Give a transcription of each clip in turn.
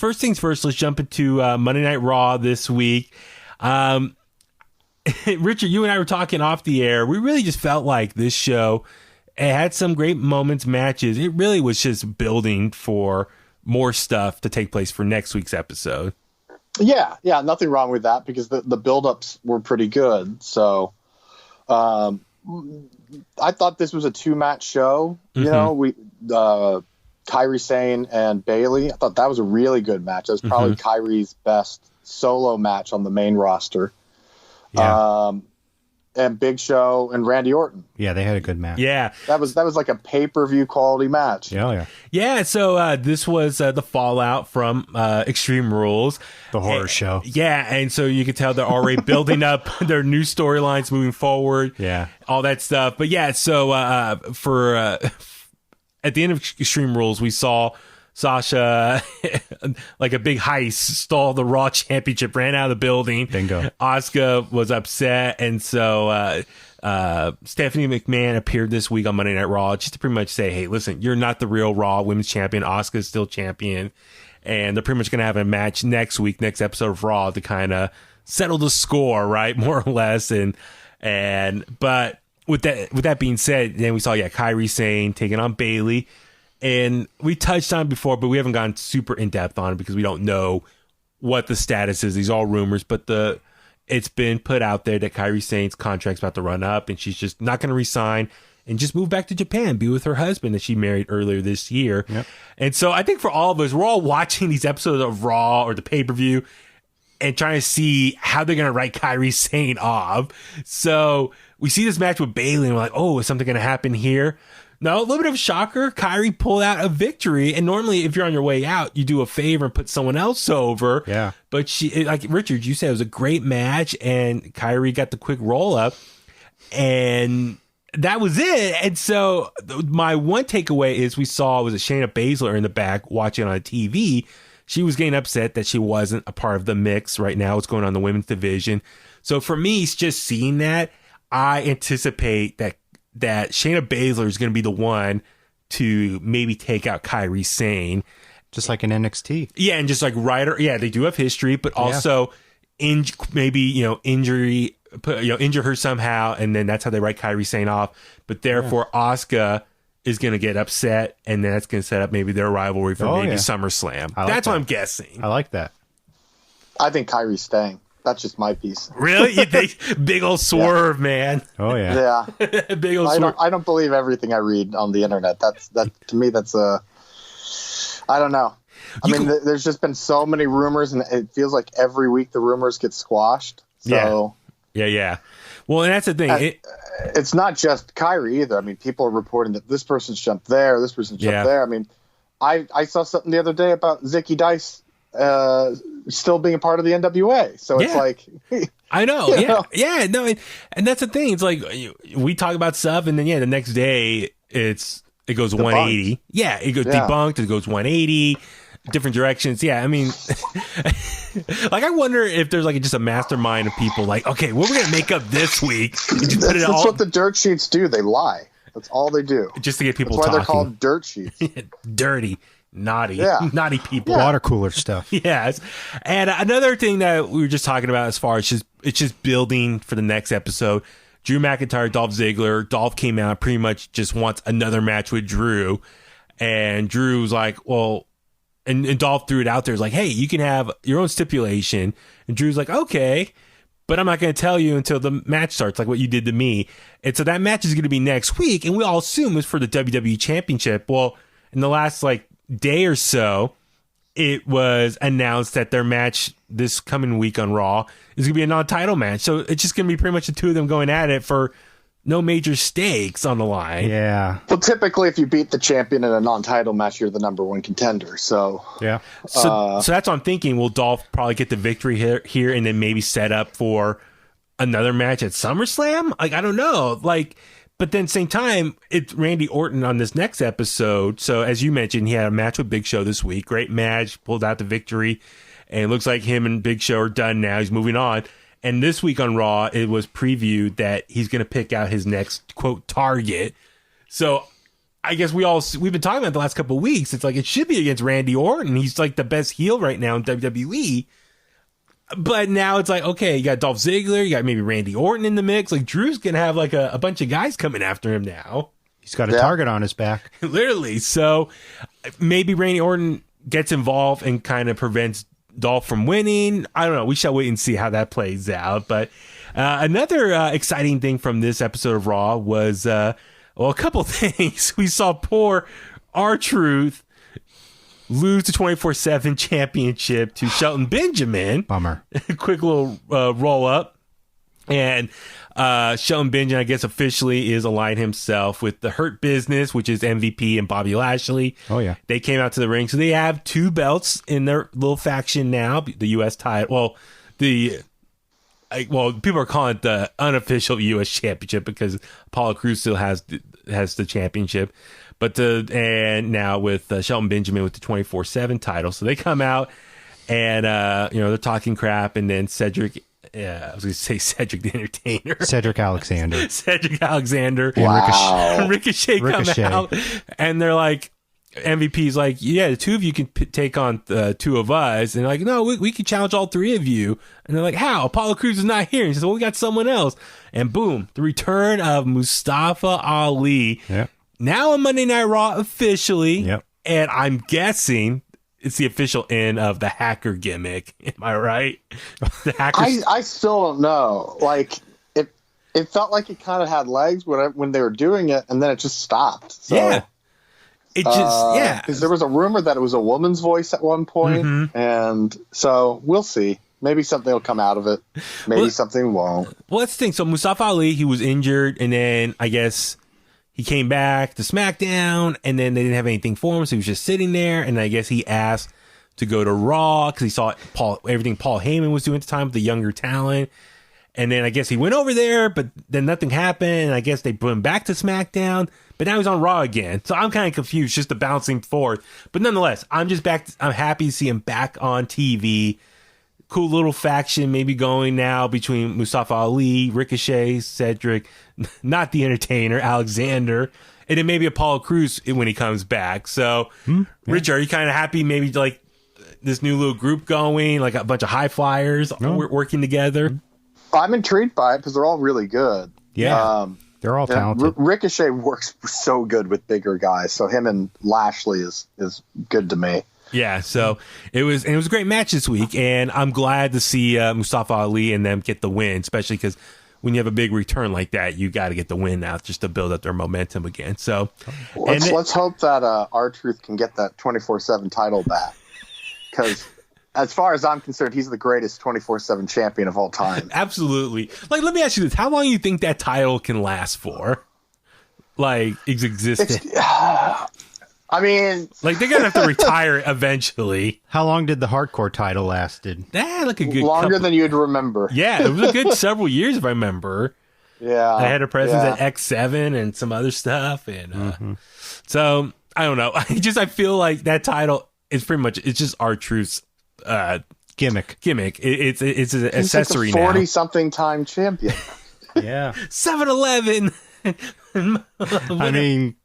first things first, let's jump into Monday Night Raw this week. Richard, you and I were talking off the air. We really just felt like this show, it had some great moments, matches. It really was just building for more stuff to take place for next week's episode. Yeah, nothing wrong with that because the build-ups were pretty good. So I thought this was a 2-match show. You know, Kairi Sane and Bayley. I thought that was a really good match. That was probably Kairi's best solo match on the main roster. Yeah. And Big Show and Randy Orton. Yeah, they had a good match. Yeah. That was like a pay-per-view quality match. Yeah. Yeah, so this was the fallout from Extreme Rules. The horror show. Yeah, and so you could tell they're already building up their new storylines moving forward. Yeah. All that stuff. But yeah, so for at the end of Extreme Rules, we saw Sasha, like a big heist, stole the Raw Championship, ran out of the building. Bingo. Asuka was upset, and so Stephanie McMahon appeared this week on Monday Night Raw just to pretty much say, hey, listen, you're not the real Raw Women's Champion. Asuka's still champion. And they're pretty much going to have a match next week, next episode of Raw to kind of settle the score, right? More or less. But with that being said, then we saw, Kairi Sane taking on Bayley. And we touched on it before, but we haven't gone super in-depth on it because we don't know what the status is. These are all rumors, but it's been put out there that Kairi Sane's contract's about to run up, and she's just not going to resign and just move back to Japan, be with her husband that she married earlier this year. Yep. And so I think for all of us, we're all watching these episodes of Raw or the pay-per-view and trying to see how they're going to write Kairi Sane off. So we see this match with Bayley, and we're like, oh, is something going to happen here? No, a little bit of a shocker. Kairi pulled out a victory. And normally, if you're on your way out, you do a favor and put someone else over. Yeah. But she, like Richard, you said it was a great match, and Kairi got the quick roll up, and that was it. And so my one takeaway is we saw was Shayna Baszler in the back watching on TV. She was getting upset that she wasn't a part of the mix right now. What's going on in the women's division? So for me, just seeing that, I anticipate that Shayna Baszler is going to be the one to maybe take out Kairi Sane. Just like in NXT. Yeah, and just like Ryder. Yeah, they do have history, but also maybe, injury, injure her somehow, and then that's how they write Kairi Sane off. But therefore, Asuka is going to get upset, and then that's going to set up maybe their rivalry for SummerSlam. That's what I'm guessing. I like that. I think Kairi's staying. That's just my piece. Really? You think? Big old swerve, man. Oh, yeah. Yeah. Big old swerve. I don't believe everything I read on the internet. To me, that's I don't know. There's just been so many rumors, and it feels like every week the rumors get squashed. So Yeah. Well, and that's the thing. It's not just Kairi either. I mean, people are reporting that this person's jumped there, this person's jumped there. I mean, I saw something the other day about Zicky Dice still being a part of the NWA. So it's like, I know. Yeah. No. And that's the thing. It's like we talk about stuff, and then the next day it goes debunked. 180. Yeah, it goes debunked. It goes 180, different directions. Yeah, I mean, like I wonder if there's like just a mastermind of people like, okay, what we're gonna make up this week? That's what the dirt sheets do. They lie. That's all they do. Just to get people That's why talking. They're called dirt sheets. Dirty. Naughty people. Water cooler stuff. Yes. And another thing that we were just talking about as far as it's just building for the next episode. Drew McIntyre, Dolph Ziggler. Dolph came out, pretty much just wants another match with Drew. And Drew was like, well, and Dolph threw it out there. It's like, hey, you can have your own stipulation. And Drew's like, okay, but I'm not going to tell you until the match starts, like what you did to me. And so that match is going to be next week. And we all assume it's for the WWE Championship. Well, in the last day or so, it was announced that their match this coming week on Raw is going to be a non-title match. So it's just going to be pretty much the two of them going at it for no major stakes on the line. Yeah. Well, typically, if you beat the champion in a non-title match, you're the number one contender. So yeah. So that's what I'm thinking. Will Dolph probably get the victory here and then maybe set up for another match at SummerSlam? Like, I don't know. But then same time, it's Randy Orton on this next episode. So as you mentioned, he had a match with Big Show this week. Great match, pulled out the victory. And it looks like him and Big Show are done now. He's moving on. And this week on Raw, it was previewed that he's going to pick out his next, quote, target. So I guess we've been talking about the last couple of weeks. It's like it should be against Randy Orton. He's like the best heel right now in WWE. But now it's like, okay, you got Dolph Ziggler, you got maybe Randy Orton in the mix. Like Drew's gonna have like a bunch of guys coming after him now. He's got a target on his back. Literally. So maybe Randy Orton gets involved and kind of prevents Dolph from winning. I don't know. We shall wait and see how that plays out. But another exciting thing from this episode of Raw was, a couple things. We saw poor R-Truth lose the 24/7 championship to Shelton Benjamin. Bummer. Quick little roll up. And Shelton Benjamin, I guess, officially is aligned himself with the Hurt Business, which is MVP and Bobby Lashley. Oh, yeah. They came out to the ring. So they have 2 belts in their little faction now. The U.S. title. Well, people are calling it the unofficial U.S. championship because Apollo Crews still has the championship. But and now with Shelton Benjamin with the 24/7 title. So they come out and, they're talking crap. And then Cedric... I was going to say Cedric the Entertainer. Cedric Alexander. Cedric Alexander. Wow. Ricochet come out. And they're like, MVP's like, yeah, the 2 of you can take on the 2 of us. And they're like, no, we can challenge all 3 of you. And they're like, how? Apollo Crews is not here. And he says, well, we got someone else. And boom, the return of Mustafa Ali. Yep. Now on Monday Night Raw officially. Yep. And I'm guessing it's the official end of the hacker gimmick. Am I right? The hacker. I still don't know. Like it felt like it kind of had legs when they were doing it, and then it just stopped. So, yeah. It just because there was a rumor that it was a woman's voice at one point, and so we'll see. Maybe something will come out of it. Maybe something won't. Well, that's the thing. So Mustafa Ali, he was injured, and then I guess he came back to SmackDown, and then they didn't have anything for him, so he was just sitting there. And I guess he asked to go to Raw because he saw everything Paul Heyman was doing at the time with the younger talent. And then I guess he went over there, but then nothing happened. And I guess they put him back to SmackDown, but now he's on Raw again. So I'm kind of confused, just the bouncing forth. But nonetheless, I'm happy to see him back on TV. Cool little faction maybe going now between Mustafa Ali, Ricochet, Cedric, not the Entertainer, Alexander, and then maybe Apollo Crews when he comes back. So, Richard, are you kind of happy maybe like this new little group going, like a bunch of high flyers working together? I'm intrigued by it because they're all really good. Yeah. They're all talented. Ricochet works so good with bigger guys, so him and Lashley is good to me. Yeah, so it was a great match this week, and I'm glad to see Mustafa Ali and them get the win, especially because when you have a big return like that, you got to get the win out just to build up their momentum again. So let's hope that R-Truth can get that 24/7 title back, because as far as I'm concerned, he's the greatest 24/7 champion of all time. Absolutely. Like, let me ask you this: how long do you think that title can last for? Like, it's existed. I mean, like they're gonna have to retire it eventually. How long did the hardcore title lasted? Like a good longer than you'd remember. Yeah, it was a good several years if I remember. Yeah, I had a presence at X7 and some other stuff, and so I don't know. I feel like that title is pretty much it's just R-Truth's gimmick. It's an accessory like now. 40-something time champion. Yeah, 7-Eleven. I mean,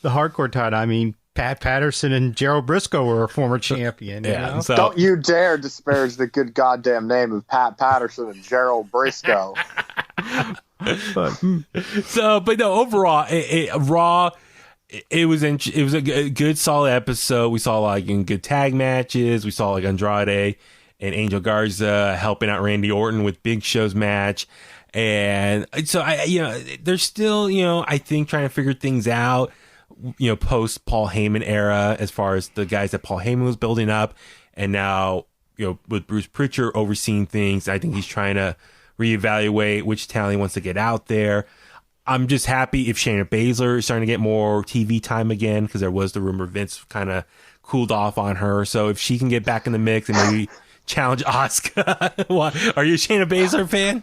the hardcore title. I mean, Pat Patterson and Gerald Briscoe were a former champion. You know? So, don't you dare disparage the good goddamn name of Pat Patterson and Gerald Briscoe. but no, overall, Raw. It was a good solid episode. We saw like good tag matches. We saw like Andrade and Angel Garza helping out Randy Orton with Big Show's match. And so they're still, I think trying to figure things out, post Paul Heyman era, as far as the guys that Paul Heyman was building up. And now, with Bruce Pritchard overseeing things, I think he's trying to reevaluate which talent he wants to get out there. I'm just happy if Shayna Baszler is starting to get more TV time again, because there was the rumor Vince kind of cooled off on her. So if she can get back in the mix and maybe challenge Asuka. Are you a Shayna Baszler fan?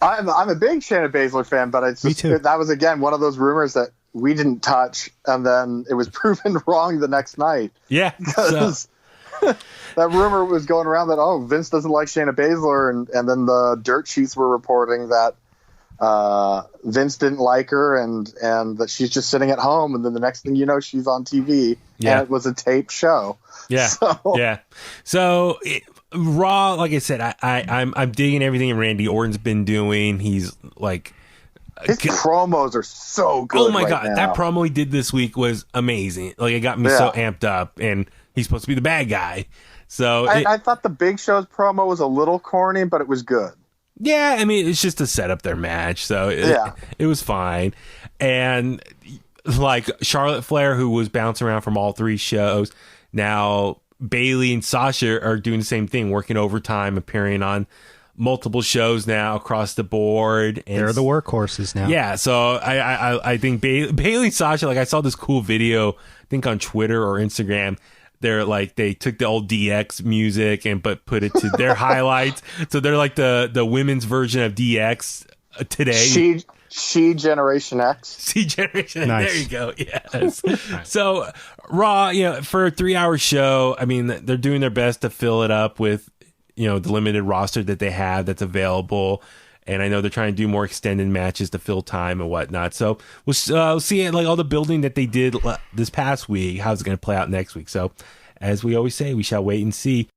I'm a big Shayna Baszler fan, but it's Me too. That was, again, one of those rumors that we didn't touch, and then it was proven wrong the next night. Yeah. Because that rumor was going around that, Vince doesn't like Shayna Baszler, and then the dirt sheets were reporting that Vince didn't like her, and that she's just sitting at home, and then the next thing you know, she's on TV, and it was a taped show. Yeah, So Raw, like I said, I'm digging everything Randy Orton's been doing. He's like, his promos are so good. Oh my god, now. that promo he did this week was amazing. Like, it got me so amped up, and he's supposed to be the bad guy. So I thought the Big Show's promo was a little corny, but it was good. Yeah, I mean, it's just to set up their match, so it was fine. And like Charlotte Flair, who was bouncing around from all 3 shows, now Bayley and Sasha are doing the same thing, working overtime, appearing on multiple shows now across the board. And they're the workhorses now. Yeah, so I think Bayley and Sasha, like, I saw this cool video, I think on Twitter or Instagram. They're like, they took the old DX music but put it to their highlights. So they're like the women's version of DX today. She Generation X. She Generation X. Nice. There you go. Yes. Nice. So Raw, for a 3-hour show, I mean, they're doing their best to fill it up with, the limited roster that they have that's available. And I know they're trying to do more extended matches to fill time and whatnot. So we'll see like all the building that they did this past week. How's it going to play out next week? So as we always say, we shall wait and see.